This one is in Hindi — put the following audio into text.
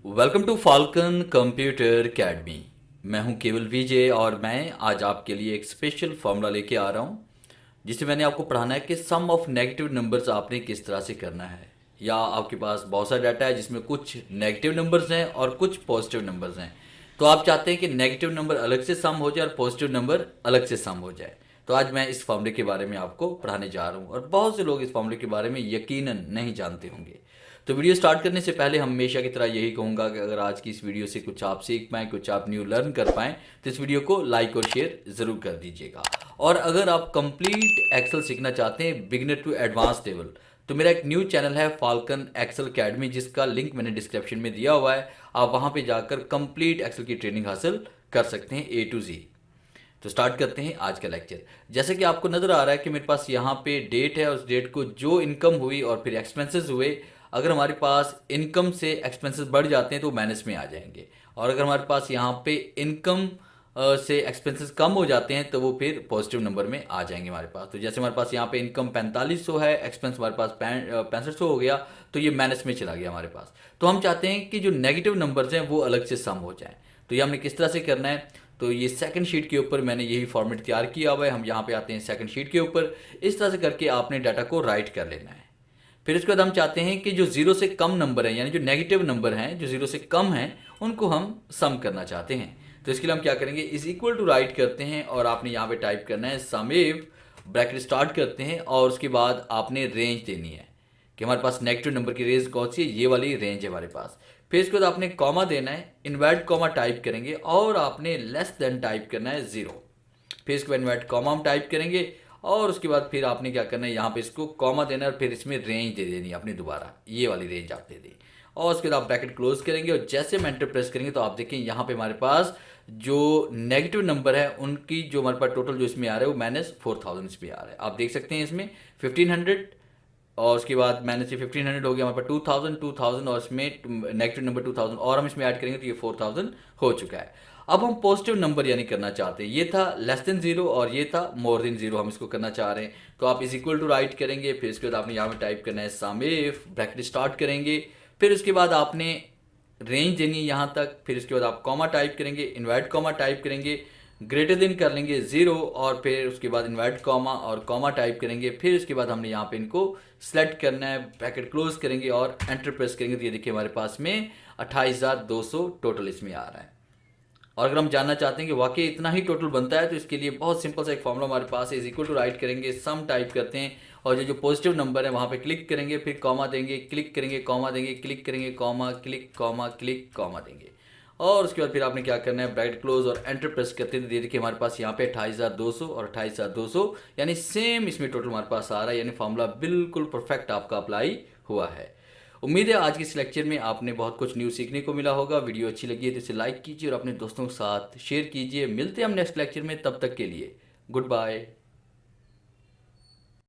Welcome to Falcon computer academy. मैं हूं केवल विजय और मैं आज आपके लिए एक स्पेशल फॉर्मूला लेके आ रहा हूं जिससे मैंने आपको पढ़ाना है कि सम ऑफ नेगेटिव नंबर्स आपने किस तरह से करना है। या आपके पास बहुत सारा डाटा है जिसमें कुछ नेगेटिव नंबर्स हैं और कुछ पॉजिटिव नंबर्स हैं, तो आप चाहते हैं कि नेगेटिव नंबर अलग से सम हो जाए और पॉजिटिव नंबर अलग से सम हो जाए। तो आज मैं इस फॉर्मूले के बारे में आपको पढ़ाने जा रहा हूँ और बहुत से लोग इस फॉर्मूले के बारे में यकीनन नहीं जानते होंगे। तो वीडियो स्टार्ट करने से पहले हमेशा की तरह यही कहूँगा कि अगर आज की इस वीडियो से कुछ आप सीख पाएँ, कुछ आप न्यू लर्न कर पाएँ, तो इस वीडियो को लाइक और शेयर ज़रूर कर दीजिएगा। और अगर आप कंप्लीट एक्सेल सीखना चाहते हैं बिगिनर टू एडवांस लेवल, तो मेरा एक न्यू चैनल है फाल्कन एक्सेल अकेडमी, जिसका लिंक मैंने डिस्क्रिप्शन में दिया हुआ है। आप वहाँ पे जाकर कंप्लीट एक्सेल की ट्रेनिंग हासिल कर सकते हैं A to Z। तो स्टार्ट करते हैं आज का लेक्चर। जैसे कि आपको नज़र आ रहा है कि मेरे पास यहाँ पे डेट है, उस डेट को जो इनकम हुई और फिर एक्सपेंसेस हुए, अगर हमारे पास इनकम से एक्सपेंसेस बढ़ जाते हैं तो माइनस में आ जाएंगे, और अगर हमारे पास यहाँ पे इनकम से एक्सपेंसेस कम हो जाते हैं तो वो फिर पॉजिटिव नंबर में आ जाएंगे हमारे पास। तो जैसे हमारे पास यहाँ पे इनकम 4500 है, एक्सपेंस हमारे पास 6500 हो गया, तो ये माइनस में चला गया हमारे पास। तो हम चाहते हैं कि जो नेगेटिव नंबर्स हैं वो अलग से सम हो जाएं। तो ये हमने किस तरह से करना है, तो ये सेकंड शीट के ऊपर मैंने यही फॉर्मेट तैयार किया हुआ है। हम यहाँ पे आते हैं सेकंड शीट के ऊपर। इस तरह से करके आपने डाटा को राइट कर लेना है। फिर उसके बाद हम चाहते हैं कि जो जीरो से कम नंबर हैं, यानी जो नेगेटिव नंबर हैं जो जीरो से कम हैं, उनको हम सम करना चाहते हैं। तो इसके लिए हम क्या करेंगे, इज इक्वल टू राइट करते हैं और आपने यहाँ पे टाइप करना है सम इफ, ब्रैकेट स्टार्ट करते हैं और उसके बाद आपने रेंज देनी है कि हमारे पास नेगेटिव नंबर की रेंज कौन सी है, ये वाली रेंज है हमारे पास। फिर इसके बाद आपने कॉमा देना है, इन्वर्ट कॉमा टाइप करेंगे और आपने लेस देन टाइप करना है 0। फिर इसके बाद इन्वर्ट कॉमा हम टाइप करेंगे और उसके बाद फिर आपने क्या करना है, यहाँ पे इसको कॉमा देना है और फिर इसमें रेंज दे देनी है अपनी दोबारा, ये वाली रेंज आप दे दें। और उसके बाद आप ब्रैकेट क्लोज करेंगे और जैसे हम एंटर प्रेस करेंगे तो आप देखें यहाँ पे हमारे पास जो नेगेटिव नंबर है उनकी जो हमारे पास टोटल जो इसमें आ रहा है वो -4000 इसमें आ रहा है। आप देख सकते हैं इसमें 1500 और उसके बाद माइनस से 1500 हो गया हमारे पास 2000 और इसमें नेगेटिव नंबर 2000 और हम इसमें ऐड करेंगे तो ये 4000 हो चुका है। अब हम पॉजिटिव नंबर यानी करना चाहते हैं, ये था लेस देन 0 और ये था मोर देन 0, हम इसको करना चाह रहे हैं। तो आप इज इक्वल टू राइट करेंगे, फिर इसके बाद आपने यहाँ पे टाइप करना है सम इफ, ब्रैकेट स्टार्ट करेंगे, फिर उसके बाद आपने रेंज देनी है यहाँ तक, फिर इसके बाद आप कॉमा टाइप करेंगे, इन्वर्ट कॉमा टाइप करेंगे, ग्रेटर देन कर लेंगे 0 और फिर उसके बाद इन्वर्ट कॉमा और कॉमा टाइप करेंगे। फिर उसके बाद हमने यहाँ पे इनको सेलेक्ट करना है, ब्रैकेट क्लोज करेंगे और एंटर प्रेस करेंगे तो ये देखिए हमारे पास में 28200 टोटल इसमें आ रहा है। और अगर हम जानना चाहते हैं कि वाकई इतना ही टोटल बनता है तो इसके लिए बहुत सिंपल सा एक फॉर्मूला हमारे पास है, इज इक्वल टू राइट करेंगे, सम टाइप करते हैं और जो जो पॉजिटिव नंबर है वहाँ पे क्लिक करेंगे, फिर कॉमा देंगे, क्लिक करेंगे, कॉमा देंगे, क्लिक करेंगे, comma, click, comma, click, comma देंगे। और उसके बाद फिर आपने क्या करना है, ब्रैकेट क्लोज और एंटर प्रेस करते हैं तो देखिए हमारे पास यहाँ पे 28200 और 28200 यानी सेम इसमें टोटल हमारे पास आ रहा है, यानी फॉर्मूला बिल्कुल परफेक्ट आपका अप्लाई हुआ है। उम्मीद है आज के इस लेक्चर में आपने बहुत कुछ न्यू सीखने को मिला होगा। वीडियो अच्छी लगी है तो इसे लाइक कीजिए और अपने दोस्तों के साथ शेयर कीजिए। मिलते हैं हम नेक्स्ट लेक्चर में, तब तक के लिए गुड बाय।